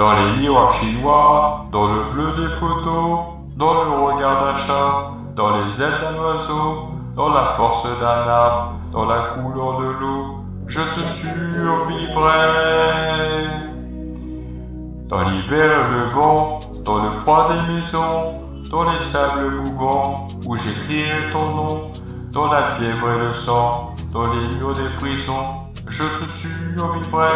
Dans les miroirs chinois, dans le bleu des photos, dans le regard d'un chat, dans les ailes d'un oiseau, dans la force d'un arbre, dans la couleur de l'eau, je te survivrai. Dans l'hiver et le vent, dans le froid des maisons, dans les sables mouvants, où j'écrirai ton nom, dans la fièvre et le sang, dans les murs des prisons, je te survivrai.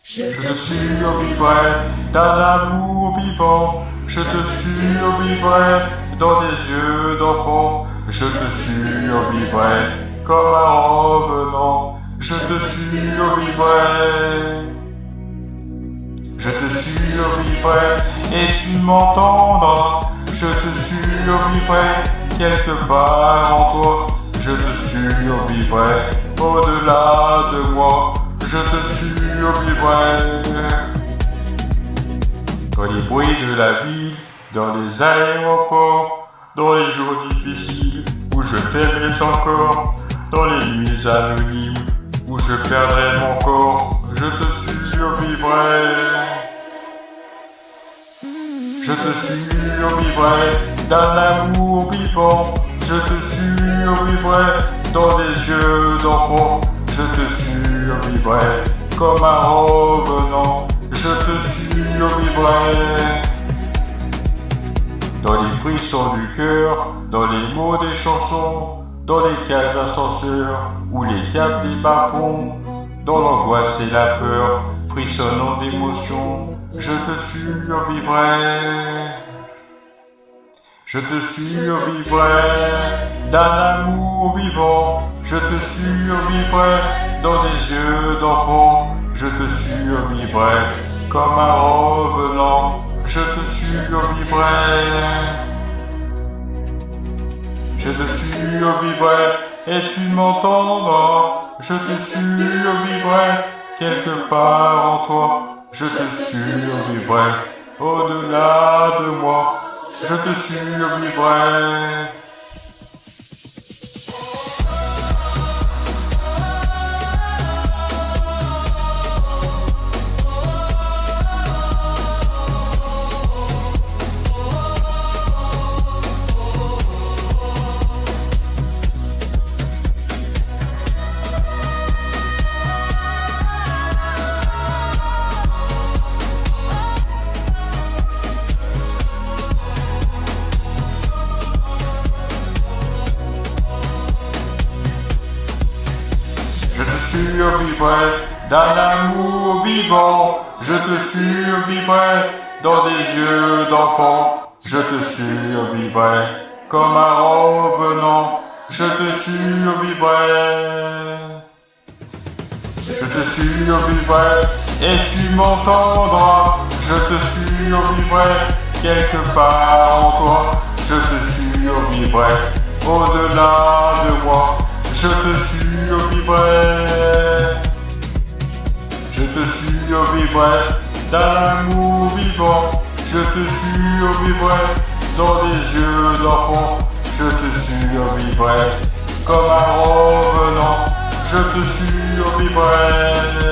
Je te survivrai d'un amour vivant, je te survivrai dans des yeux d'enfant, je te survivrai comme un revenant, je te survivrai. Je te survivrai et tu m'entendras, je te survivrai quelque part en toi, je te survivrai au-delà de moi. Je te survivrai. Dans les bruits de la ville, dans les aéroports, dans les jours difficiles, où je t'aimerai encore, dans les nuits anonymes, où je perdrai mon corps, je te survivrai. Je te survivrai d'un amour vivant, je te survivrai dans des yeux d'enfant. Je te survivrai comme un revenant, je te survivrai. Dans les frissons du cœur, dans les mots des chansons, dans les cages d'ascenseur, ou les câbles des bas-fonds, dans l'angoisse et la peur, frissonnant d'émotion, je te survivrai. Je te survivrai d'un amour vivant, je te survivrai dans des yeux d'enfant, je te survivrai comme un revenant, je te survivrai. Je te survivrai et tu m'entendras, je te survivrai quelque part en toi, je te survivrai au-delà de moi. Je te survivrai. Je te survivrai d'un amour vivant, je te survivrai dans des yeux d'enfant, je te survivrai comme un revenant, je te survivrai. Je te survivrai et tu m'entendras, je te survivrai quelque part en toi, je te survivrai au-delà de moi. Je te survivrai. Je te survivrai d'un amour vivant, je te survivrai dans des yeux d'enfant, je te survivrai comme un revenant, je te survivrai.